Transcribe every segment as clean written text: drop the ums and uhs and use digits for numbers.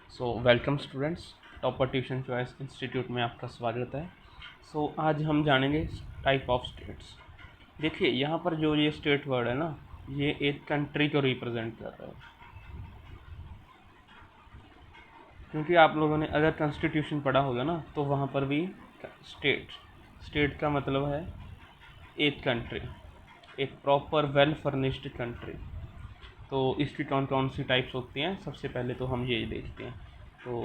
Welcome students, topper tuition choice institute में आपका स्वागत है। आज हम जानेंगे टाइप ऑफ स्टेट्स। देखिए यहाँ पर जो ये स्टेट वर्ड है ना, ये एक कंट्री को रिप्रेजेंट कर रहा है। क्योंकि आप लोगों ने अगर कॉन्स्टिट्यूशन पढ़ा होगा ना, तो वहाँ पर भी स्टेट स्टेट का मतलब है एक कंट्री, एक प्रॉपर वेल फर्निश्ड कंट्री। तो इसकी कौन कौन सी टाइप्स होती हैं, सबसे पहले तो हम ये देखते हैं। तो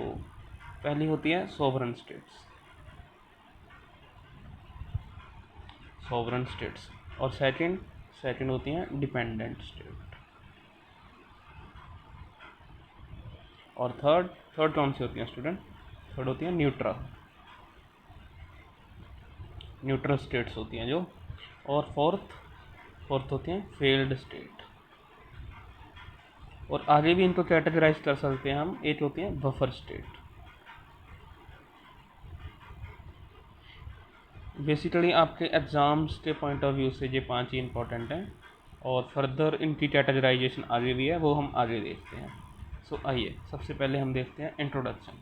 पहली होती है सोवरन स्टेट्स, और सेकंड सेकंड होती हैं डिपेंडेंट स्टेट। और थर्ड थर्ड कौन सी होती हैं स्टूडेंट? थर्ड होती हैं न्यूट्रल न्यूट्रल स्टेट्स होती हैं जो। और फोर्थ होती हैं फेल्ड स्टेट। और आगे भी इनको कैटेगराइज कर सकते हैं हम, एक होती हैं बफर स्टेट। बेसिकली आपके एग्ज़ाम्स के पॉइंट ऑफ व्यू से ये पांच ही इंपॉर्टेंट हैं, और फर्दर इनकी कैटेगराइजेशन आगे भी है, वो हम आगे देखते हैं। आइए सबसे पहले हम देखते हैं इंट्रोडक्शन।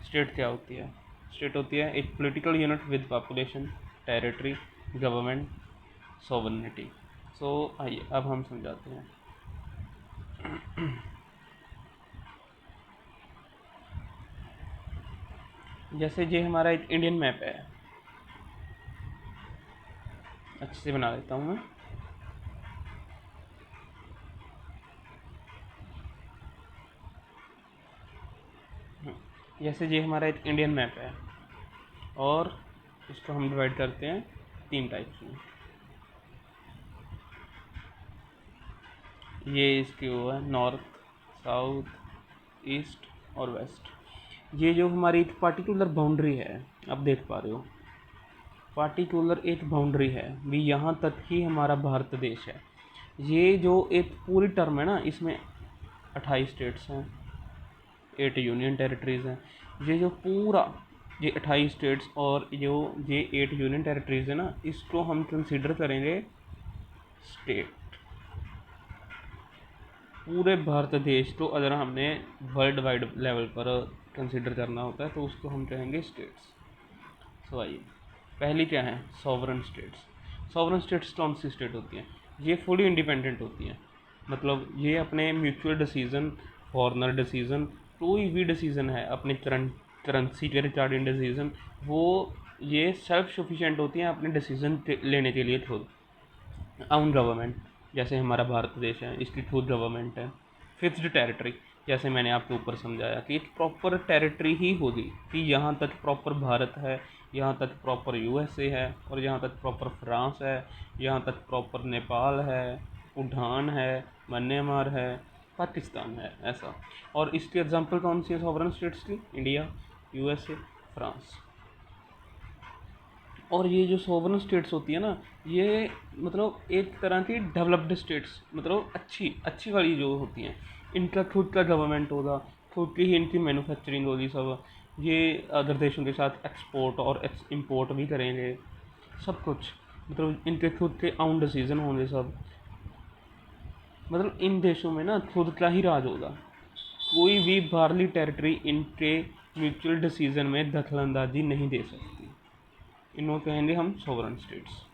स्टेट क्या होती है? स्टेट होती है एक political unit with population, territory, government, sovereignty. आइए अब हम समझाते हैं। जैसे ये हमारा एक इंडियन मैप है, अच्छे से बना लेता हूँ मैं। जैसे ये हमारा एक इंडियन मैप है, और इसको हम डिवाइड करते हैं तीन टाइप्स में। ये इसकी वो है नॉर्थ, साउथ, ईस्ट और वेस्ट। ये जो हमारी एक पार्टिकुलर बाउंड्री है, आप देख पा रहे हो, पार्टिकुलर एक बाउंड्री है भी, यहाँ तक ही हमारा भारत देश है। ये जो एक पूरी टर्म है ना, इसमें 28 स्टेट्स हैं, 8 यूनियन टेरिटरीज़ हैं। ये जो पूरा ये 28 स्टेट्स और जो ये 8 यूनियन टेरिटरीज़ है ना, इसको हम कंसिडर करेंगे स्टेट। पूरे भारत देश को अगर हमने वर्ल्ड वाइड लेवल पर कंसिडर करना होता है, तो उसको हम कहेंगे स्टेट्स। आइए पहली क्या है? Sovereign states. सॉवरन स्टेट्स कौन सी स्टेट होती हैं? ये फुली इंडिपेंडेंट होती हैं। मतलब ये अपने म्यूचुअल डिसीज़न, फॉरनर डिसीज़न, कोई भी डिसीज़न है, अपने करेंसी के रिगार्डिंग डिसीज़न, वो ये सेल्फ सफिशिएंट होती हैं अपने डिसीज़न लेने के लिए खुद। आउन गवर्नमेंट, जैसे हमारा भारत देश है, इसकी खुद गवर्नमेंट है। फिक्स्ड टेरिटरी, जैसे मैंने आपके ऊपर समझाया कि एक प्रॉपर टेरिटरी ही होगी, कि यहाँ तक प्रॉपर भारत है, यहाँ तक प्रॉपर यूएसए है, और यहाँ तक प्रॉपर फ्रांस है, यहाँ तक प्रॉपर नेपाल है, भूटान है, म्यांमार है, पाकिस्तान है, ऐसा। और इसकी एग्जांपल कौन सी है सॉवरन स्टेट्स की? India, USA, France. और ये जो सोवरन स्टेट्स होती है ना, ये मतलब एक तरह की डेवलप्ड स्टेट्स, मतलब अच्छी अच्छी वाली जो होती हैं, इनका खुद का गवर्नमेंट होगा, खुद की ही इनकी मैन्युफैक्चरिंग होगी सब। ये अदर देशों के साथ एक्सपोर्ट और इम्पोर्ट भी करेंगे, सब कुछ। मतलब इनके खुद के आउन डिसीजन होंगे सब। मतलब इन देशों में ना खुद का ही राज होगा, कोई भी बाहरली टेरिटरी इनके म्यूचुअल डिसीजन में दखल अंदाजी नहीं दे सकती। इनको कहेंगे हम सोवरन स्टेट्स।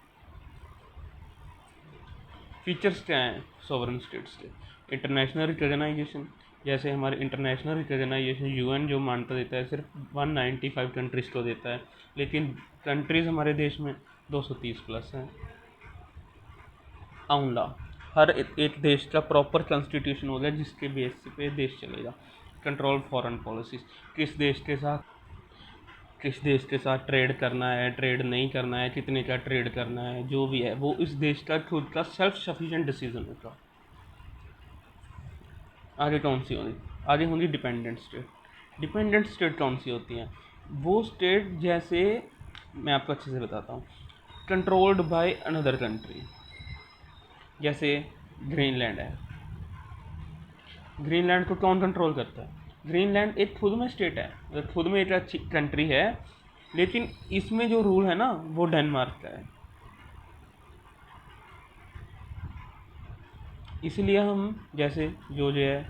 फीचर्स क्या हैं सोवरन स्टेट्स के? इंटरनेशनल रिकॉग्नाइजेशन, जैसे हमारे इंटरनेशनल रिकॉग्नाइजेशन यूएन जो मान्यता देता है सिर्फ 195 कंट्रीज़ को देता है, लेकिन कंट्रीज़ हमारे देश में 230 प्लस हैं। आउन लॉ, हर एक देश का प्रॉपर कॉन्स्टिट्यूशन होगा जिसके बेस पे देश चलेगा। कंट्रोल फॉरेन पॉलिसीज, किस देश के साथ ट्रेड करना है, ट्रेड नहीं करना है, कितने का ट्रेड करना है, जो भी है वो इस देश का खुद का सेल्फ सफिशिएंट डिसीजन होगा। आगे कौन सी होगी? आगे होंगी डिपेंडेंट स्टेट। डिपेंडेंट स्टेट कौन सी होती हैं? वो स्टेट जैसे, मैं आपको अच्छे से बताता हूँ, कंट्रोल्ड बाय अनदर कंट्री। जैसे ग्रीनलैंड है, ग्रीनलैंड को कौन कंट्रोल करता है? ग्रीनलैंड एक खुद में स्टेट है, खुद में एक अच्छी कंट्री है, लेकिन इसमें जो रूल है ना, वो डेनमार्क का है। इसलिए हम जैसे जो है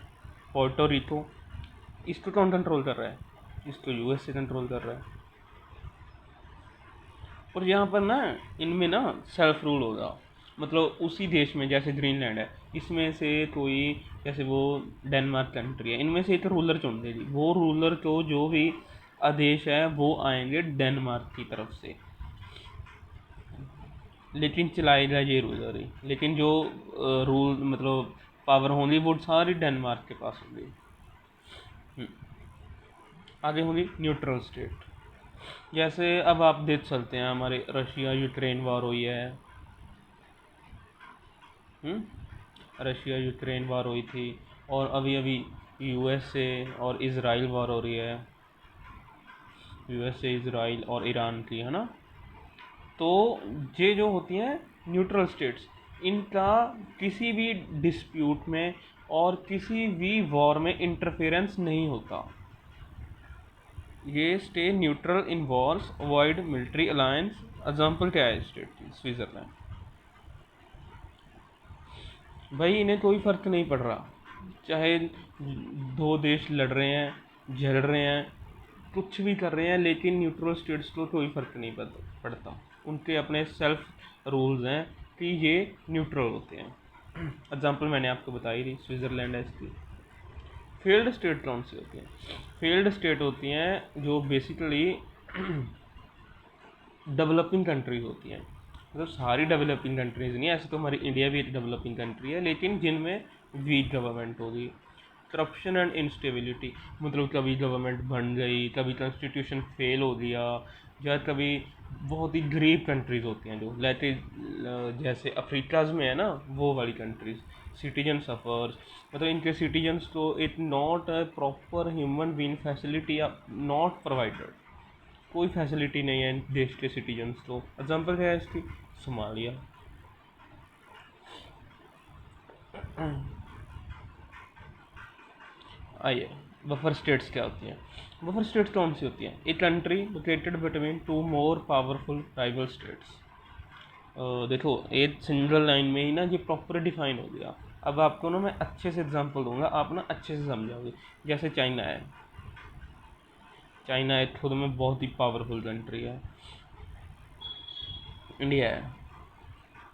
पोर्टो रिको, इसको कौन कंट्रोल कर रहा है? इसको यूएसए कंट्रोल कर रहा है। और यहाँ पर ना इनमें ना सेल्फ रूल होगा, मतलब उसी देश में, जैसे ग्रीनलैंड है, इसमें से कोई, जैसे वो डेनमार्क कंट्री है, इनमें से एक रूलर चुन देगी, वो रूलर को जो भी आदेश है वो आएंगे डेनमार्क की तरफ से, लेकिन चलाएगा ये रूलर ही, लेकिन जो रूल मतलब पावर होंगी वो सारी डेनमार्क के पास होंगी। आगे होंगी न्यूट्रल स्टेट। जैसे अब आप देख सकते हैं हमारे रशिया यूक्रेन वार हुई है, रशिया यूक्रेन वार हुई थी, और अभी अभी यूएसए और इज़राइल वार हो रही है, यूएसए इज़राइल और ईरान की, है ना। तो ये जो होती हैं न्यूट्रल स्टेट्स, इनका किसी भी डिस्प्यूट में और किसी भी वॉर में इंटरफेरेंस नहीं होता। ये stay neutral in Wars, avoid military alliance. Example क्या है स्टेट की? स्विट्ज़रलैंड। भाई इन्हें कोई फ़र्क नहीं पड़ रहा, चाहे दो देश लड़ रहे हैं, झगड़ रहे हैं, कुछ भी कर रहे हैं, लेकिन न्यूट्रल स्टेट्स को कोई फ़र्क नहीं पड़ता। उनके अपने सेल्फ रूल्स हैं कि ये न्यूट्रल होते हैं। एग्जाम्पल मैंने आपको बताई थी, स्विट्ज़रलैंड है इसकी। फेल्ड स्टेट कौन सी होती हैं? फेल्ड स्टेट होती हैं जो बेसिकली डेवलपिंग कंट्रीज होती हैं, मतलब सारी डेवलपिंग कंट्रीज़ नहीं, ऐसे तो हमारी इंडिया भी एक डेवलपिंग कंट्री है, लेकिन जिनमें वीक गवर्नमेंट होगी, करप्शन एंड इंस्टेबिलिटी, मतलब कभी गवर्नमेंट बन गई, कभी कॉन्स्टिट्यूशन फेल हो गया, या कभी बहुत ही गरीब कंट्रीज़ होती हैं जो लाइक जैसे अफ्रीकाज में है ना, वो वाली कंट्रीज़, सिटीजन सफ़र्स, मतलब इनके सिटीजन्स को it not proper human being facility not provided, कोई फैसिलिटी नहीं है इन देश के सिटीजन्स को। एग्जाम्पल क्या है इसकी? सोमालिया। आइए, बफर स्टेट्स क्या होती हैं? बफर स्टेट्स कौन सी होती हैं? A country located between two more powerful rival states. देखो एक सिंगल लाइन में ही ना ये प्रॉपर डिफाइन हो गया। अब आपको ना मैं अच्छे से एग्जांपल दूंगा, आप ना अच्छे से समझोगे। जैसे चाइना है, चाइना एक खुद में बहुत ही पावरफुल कंट्री है। इंडिया है,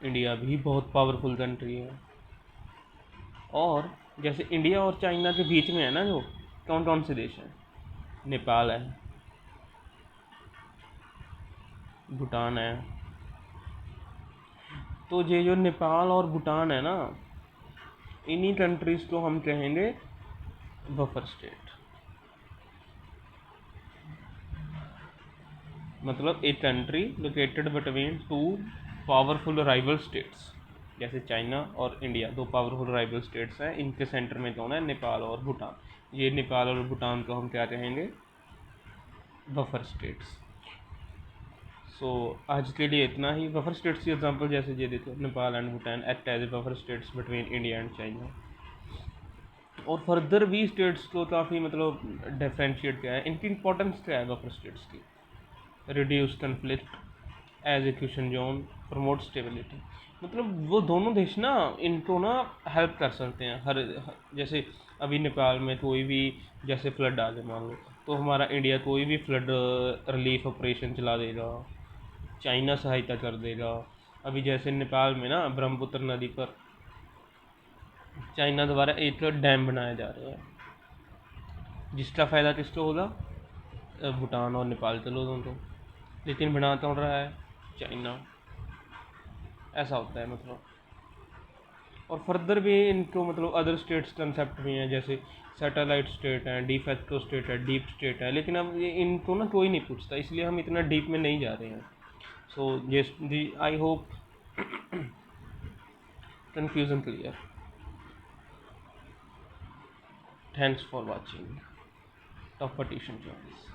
इंडिया भी बहुत पावरफुल कंट्री है। और जैसे इंडिया और चाइना के बीच में है ना, जो कौन कौन से देश हैं? नेपाल है, भूटान है। तो ये जो नेपाल और भूटान है ना, इन्हीं कंट्रीज़ को हम कहेंगे बफर स्टेट। मतलब एक country located between two powerful rival states, जैसे चाइना और इंडिया दो पावरफुल राइवल स्टेट्स हैं, इनके सेंटर में कौन है? नेपाल और भूटान। ये नेपाल और भूटान को हम क्या कहेंगे? Buffer states. सो आज के लिए इतना ही। बफर स्टेट्स की एग्जांपल जैसे ये देखो, Nepal and Bhutan act as a buffer states between India and China. और फर्दर भी स्टेट्स को काफ़ी मतलब डिफ्रेंशिएट किया है। इनकी इंपॉर्टेंस क्या है बफर स्टेट्स की? Reduce conflict, execution zone, promote stability. मतलब वो दोनों देश ना इनको ना हेल्प कर सकते हैं जैसे अभी नेपाल में कोई भी जैसे फ्लड आ जाए मान लो, तो हमारा इंडिया कोई भी फ्लड रिलीफ ऑपरेशन चला देगा, चाइना सहायता कर देगा। अभी जैसे नेपाल में ना ब्रह्मपुत्र नदी पर चाइना द्वारा एक डैम बनाया जा रहा है, जिसका फ़ायदा किसको होगा? भूटान और नेपाल के लोगों को। लेकिन बना कौन रहा है? चाइना। ऐसा होता है मतलब। और फर्दर भी इनको मतलब अदर स्टेट्स कंसेप्ट भी हैं, जैसे सैटेलाइट स्टेट हैं, डी फैक्टो स्टेट है, डीप स्टेट है, लेकिन अब ये इनको ना कोई नहीं पूछता, इसलिए हम इतना डीप में नहीं जा रहे हैं। So yes the, I hope confusion clear. Thanks for watching. Top petition joins.